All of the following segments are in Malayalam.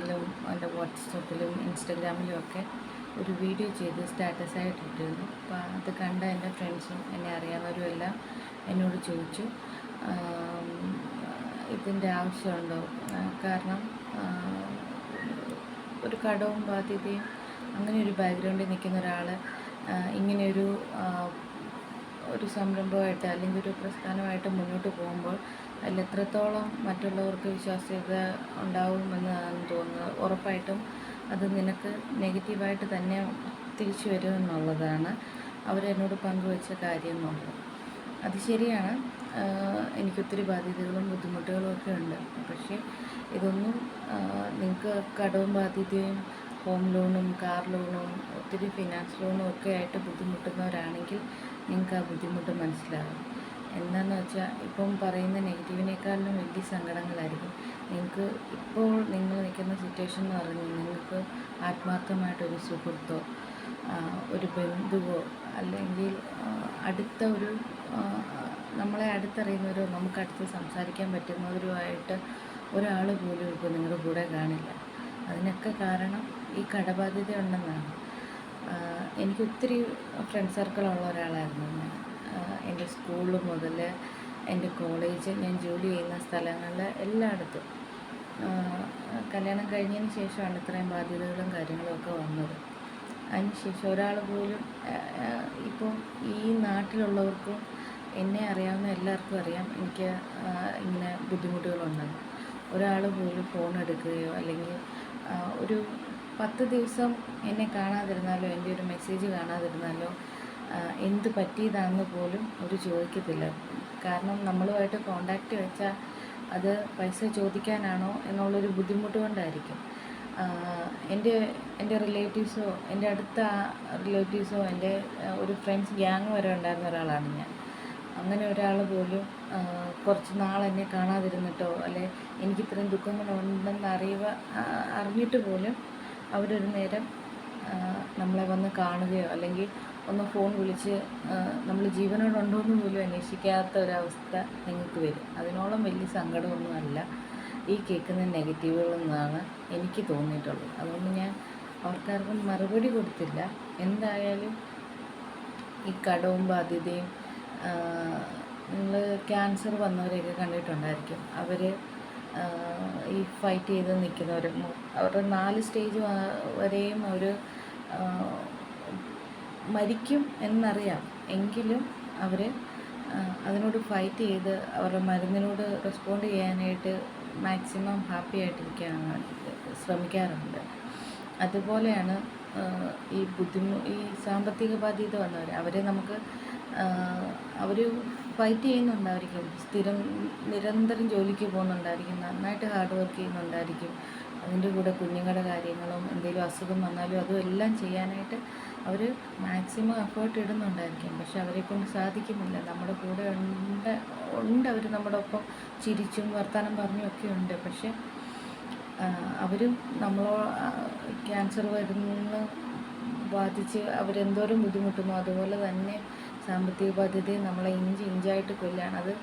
ഫേസ്ബുക്കിലും എൻ്റെ വാട്സപ്പിലും ഇൻസ്റ്റഗ്രാമിലും ഒക്കെ ഒരു വീഡിയോ ചെയ്ത് സ്റ്റാറ്റസായിട്ട് ഇട്ടിരുന്നു. അപ്പോൾ അത് കണ്ട എൻ്റെ ഫ്രണ്ട്സും എന്നെ അറിയാവുന്നവരും എല്ലാം എന്നോട് ചോദിച്ചു, ഇതിൻ്റെ ആവശ്യമുണ്ടോ? കാരണം ഒരു കടവും ബാധ്യതയും അങ്ങനെ ഒരു ബാക്ക്ഗ്രൗണ്ടിൽ നിൽക്കുന്ന ഒരാൾ ഇങ്ങനെയൊരു ഒരു സംരംഭമായിട്ട് അല്ലെങ്കിൽ ഒരു പ്രസ്ഥാനമായിട്ട് മുന്നോട്ട് പോകുമ്പോൾ അതിൽ എത്രത്തോളം മറ്റുള്ളവർക്ക് വിശ്വാസ്യത ഉണ്ടാവുമെന്നാണ് തോന്നുന്നത്. ഉറപ്പായിട്ടും അത് നിനക്ക് നെഗറ്റീവായിട്ട് തന്നെ തിരിച്ചു വരുമെന്നുള്ളതാണ് അവരെന്നോട് പങ്കുവച്ച കാര്യം എന്നുള്ളത്. അത് ശരിയാണ്, എനിക്കൊത്തിരി ബാധ്യതകളും ബുദ്ധിമുട്ടുകളും ഒക്കെ ഉണ്ട്. പക്ഷേ ഇതൊന്നും നിങ്ങൾക്ക് കടവും ബാധ്യതയും ഹോം ലോണും കാർ ലോണും ഒത്തിരി ഫിനാൻസ് ലോണും ഒക്കെ ആയിട്ട് ബുദ്ധിമുട്ടുന്നവരാണെങ്കിൽ നിങ്ങൾക്ക് ആ ബുദ്ധിമുട്ട് മനസ്സിലാകും. എന്താണെന്ന് വെച്ചാൽ ഇപ്പം പറയുന്ന നെഗറ്റീവിനേക്കാളും വലിയ സങ്കടങ്ങളായിരിക്കും. നിങ്ങൾക്ക് ഇപ്പോൾ നിങ്ങൾ നിൽക്കുന്ന സിറ്റുവേഷൻ എന്ന് പറഞ്ഞാൽ നിങ്ങൾക്ക് ആത്മാർത്ഥമായിട്ടൊരു സുഹൃത്തോ ഒരു ബന്ധുവോ അല്ലെങ്കിൽ അടുത്ത ഒരു നമ്മളെ അടുത്തറിയുന്നവരോ നമുക്കടുത്ത് സംസാരിക്കാൻ പറ്റുന്നവരുമായിട്ട് ഒരാൾ പോലും ഇപ്പോൾ നിങ്ങളുടെ കൂടെ കാണില്ല. അതിനൊക്കെ കാരണം ഈ കടബാധ്യത ഉണ്ടെന്നാണ്. എനിക്കൊത്തിരി ഫ്രണ്ട് സർക്കിളുള്ള ഒരാളായിരുന്നു ഞാൻ. എൻ്റെ സ്കൂൾ മുതൽ എൻ്റെ കോളേജ്, ഞാൻ ജോലി ചെയ്യുന്ന സ്ഥലങ്ങളിൽ എല്ലായിടത്തും കല്യാണം കഴിഞ്ഞതിന് ശേഷമാണ് ഇത്രയും ബാധ്യതകളും കാര്യങ്ങളും ഒക്കെ വന്നത്. അതിനുശേഷം ഒരാൾ പോലും ഇപ്പോൾ ഈ നാട്ടിലുള്ളവർക്കും എന്നെ അറിയാവുന്ന എല്ലാവർക്കും അറിയാം എനിക്ക് ഇങ്ങനെ ബുദ്ധിമുട്ടുകളുണ്ടെന്ന്. ഒരാൾ പോലും ഫോൺ എടുക്കുകയോ അല്ലെങ്കിൽ ഒരു 10 ദിവസം എന്നെ കാണാതിരുന്നാലോ എൻ്റെ ഒരു മെസ്സേജ് കാണാതിരുന്നാലോ എന്ത് പറ്റിയതാണെന്ന് പോലും അവർ ചോദിക്കത്തില്ല. കാരണം നമ്മളുമായിട്ട് കോണ്ടാക്റ്റ് വെച്ചാൽ അത് പൈസ ചോദിക്കാനാണോ എന്നുള്ളൊരു ബുദ്ധിമുട്ട് കൊണ്ടായിരിക്കും. എൻ്റെ റിലേറ്റീവ്സോ എൻ്റെ അടുത്ത റിലേറ്റീവ്സോ എൻ്റെ ഒരു ഫ്രണ്ട്സ് ഗ്യാങ് വരെ ഉണ്ടായിരുന്ന ഒരാളാണ് ഞാൻ. അങ്ങനെ ഒരാൾ പോലും കുറച്ച് നാൾ എന്നെ കാണാതിരുന്നിട്ടോ അല്ലെ എനിക്കിത്രയും ദുഃഖങ്ങളുണ്ടെന്ന് അറിഞ്ഞിട്ട് പോലും അവരൊരു നേരം നമ്മളെ വന്ന് കാണുകയോ അല്ലെങ്കിൽ ഒന്ന് ഫോൺ വിളിച്ച് നമ്മൾ ജീവനോടുണ്ടോ എന്ന് പോലും അന്വേഷിക്കാത്ത ഒരവസ്ഥ നിങ്ങൾക്ക് വരും. അതിനോളം വലിയ സങ്കടമൊന്നുമല്ല ഈ കേൾക്കുന്ന നെഗറ്റീവുകളെന്നാണ് എനിക്ക് തോന്നിയിട്ടുള്ളത്. അതുകൊണ്ട് ഞാൻ അവർക്കാർക്കും മറുപടി കൊടുത്തില്ല. എന്തായാലും ഈ കടവും ബാധ്യതയും നിങ്ങൾ ക്യാൻസർ വന്നവരെയൊക്കെ കണ്ടിട്ടുണ്ടായിരിക്കും. അവർ ഈ ഫൈറ്റ് ചെയ്ത് നിൽക്കുന്നവർ അവരുടെ 4 സ്റ്റേജ് വരെയും അവർ മരിക്കും എന്നറിയാം. എങ്കിലും അവർ അതിനോട് ഫൈറ്റ് ചെയ്ത് അവരുടെ മരുന്നിനോട് റെസ്പോണ്ട് ചെയ്യാനായിട്ട് മാക്സിമം ഹാപ്പി ആയിട്ടിരിക്കാൻ ശ്രമിക്കാറുണ്ട്. അതുപോലെയാണ് ഈ സാമ്പത്തിക ബാധ്യത വന്നവർ. അവരെ നമുക്ക് അവർ ഫൈറ്റ് ചെയ്യുന്നുണ്ടായിരിക്കും, നിരന്തരം ജോലിക്ക് പോകുന്നുണ്ടായിരിക്കും, നന്നായിട്ട് ഹാർഡ് വർക്ക് ചെയ്യുന്നുണ്ടായിരിക്കും. അതിൻ്റെ കൂടെ കുഞ്ഞുങ്ങളുടെ കാര്യങ്ങളും എന്തെങ്കിലും അസുഖം വന്നാലും അതും എല്ലാം ചെയ്യാനായിട്ട് അവർ മാക്സിമം എഫേർട്ട് ഇടുന്നുണ്ടായിരിക്കും. പക്ഷെ അവരെക്കൊണ്ട് സാധിക്കുന്നില്ല. നമ്മുടെ കൂടെ ഉണ്ട് അവർ നമ്മുടെ ഒപ്പം ചിരിച്ചും വർത്തമാനം പറഞ്ഞും ഒക്കെ ഉണ്ട്. പക്ഷെ അവരും ക്യാൻസർ വരുന്ന ബാധിച്ച് അവരെന്തോരം ബുദ്ധിമുട്ടുന്നു അതുപോലെ തന്നെ സാമ്പത്തിക ബാധ്യതയെ നമ്മളെ ഇഞ്ചായിട്ട് കൊല്ലാണ്. അത്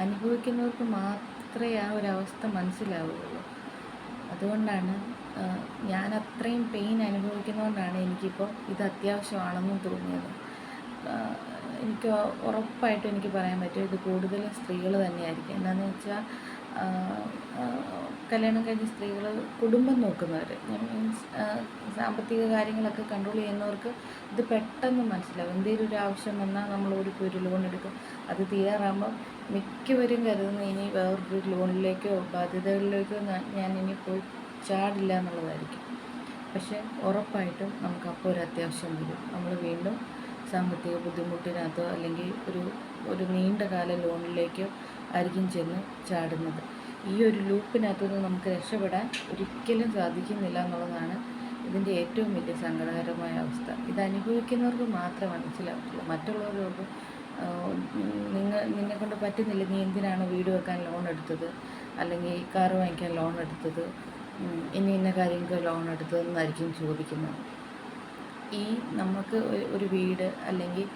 അനുഭവിക്കുന്നവർക്ക് മാത്രമേ ആ ഒരവസ്ഥ മനസ്സിലാവുകയുള്ളൂ. അതുകൊണ്ടാണ് ഞാൻ അത്രയും പെയിൻ അനുഭവിക്കുന്നതുകൊണ്ടാണ് എനിക്കിപ്പോൾ ഇത് അത്യാവശ്യമാണെന്ന് തോന്നിയത്. എനിക്ക് ഉറപ്പായിട്ടും എനിക്ക് പറയാൻ പറ്റും ഇത് കൂടുതലും സ്ത്രീകൾ തന്നെയായിരിക്കും. എന്താണെന്ന് വെച്ചാൽ കല്യാണം കഴിഞ്ഞ സ്ത്രീകൾ കുടുംബം നോക്കുന്നവർ, മീൻസ് സാമ്പത്തിക കാര്യങ്ങളൊക്കെ കൺട്രോൾ ചെയ്യുന്നവർക്ക് ഇത് പെട്ടെന്ന് മനസ്സിലാവും. എന്തെങ്കിലും ഒരു ആവശ്യം വന്നാൽ നമ്മൾ ഒരു ലോൺ എടുക്കും. അത് തീരാറാകുമ്പോൾ മിക്കവരും കരുതുന്ന ഇനി വേറൊരു ലോണിലേക്കോ ബാധ്യതകളിലേക്കോ ഞാൻ ഇനി പോയി ചാടില്ല എന്നുള്ളതായിരിക്കും. പക്ഷേ ഉറപ്പായിട്ടും നമുക്കപ്പോൾ ഒരു അത്യാവശ്യം വരും. നമ്മൾ വീണ്ടും സാമ്പത്തിക ബുദ്ധിമുട്ടിനകത്തോ അല്ലെങ്കിൽ ഒരു നീണ്ടകാല ലോണിലേക്കോ ആയിരിക്കും ചെന്ന് ചാടുന്നത്. ഈ ഒരു ലൂപ്പിനകത്തുനിന്ന് നമുക്ക് രക്ഷപ്പെടാൻ ഒരിക്കലും സാധിക്കുന്നില്ല എന്നുള്ളതാണ് ഇതിൻ്റെ ഏറ്റവും വലിയ സങ്കടകരമായ അവസ്ഥ. ഇത് അനുഭവിക്കുന്നവർക്ക് മാത്രമേ മനസ്സിലാവത്തുള്ളൂ. മറ്റുള്ളവർക്ക് നിന്നെക്കൊണ്ട് പറ്റുന്നില്ല, നീ എന്തിനാണ് വീട് വെക്കാൻ ലോൺ എടുത്തത്, അല്ലെങ്കിൽ കാറ് വാങ്ങിക്കാൻ ലോൺ എടുത്തത്, ഇന്ന കാര്യങ്ങൾക്ക് ലോൺ എടുത്തതെന്നായിരിക്കും ചോദിക്കുന്നത്. നമുക്ക് ഒരു വീട് അല്ലെങ്കിൽ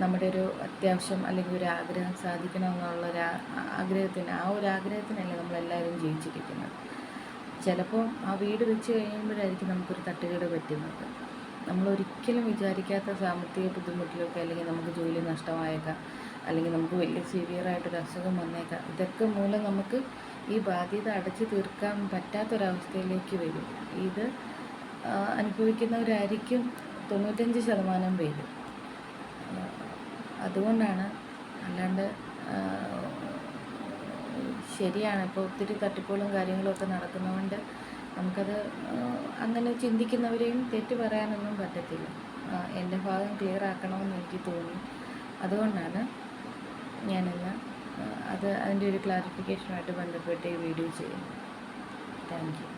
നമ്മുടെ ഒരു അത്യാവശ്യം അല്ലെങ്കിൽ ഒരു ആഗ്രഹം സാധിക്കണമെന്നുള്ള ആഗ്രഹത്തിനല്ല നമ്മളെല്ലാവരും ജീവിച്ചിരിക്കുന്നത്. ചിലപ്പോൾ ആ വീട് വെച്ച് കഴിയുമ്പോഴായിരിക്കും നമുക്കൊരു തട്ടുകേട് പറ്റുന്നത്. നമ്മളൊരിക്കലും വിചാരിക്കാത്ത സാമ്പത്തിക ബുദ്ധിമുട്ടിലൊക്കെ, അല്ലെങ്കിൽ നമുക്ക് ജോലി നഷ്ടമായേക്കാം, അല്ലെങ്കിൽ നമുക്ക് വലിയ സിവിയറായിട്ടൊരു അസുഖം വന്നേക്കാം. ഇതൊക്കെ മൂലം നമുക്ക് ഈ ബാധ്യത അടച്ചു തീർക്കാൻ പറ്റാത്തൊരവസ്ഥയിലേക്ക് വരും. ഇത് അനുഭവിക്കുന്നവരായിരിക്കും 95% പേര്. അതുകൊണ്ടാണ്, അല്ലാണ്ട് ശരിയാണ്, ഇപ്പോൾ ഒത്തിരി തട്ടിപ്പുകളും കാര്യങ്ങളൊക്കെ നടക്കുന്നതുകൊണ്ട് നമുക്കത് അങ്ങനെ ചിന്തിക്കുന്നവരെയും തെറ്റ് പറയാനൊന്നും പറ്റത്തില്ല. എൻ്റെ ഭാഗം ക്ലിയർ ആക്കണമെന്ന് എനിക്ക് തോന്നി. അതുകൊണ്ടാണ് ഞാനിന്ന് അതിൻ്റെ ഒരു ക്ലാരിഫിക്കേഷനുമായിട്ട് ബന്ധപ്പെട്ട് ഈ വീഡിയോ ചെയ്യുന്നത്. Thank you.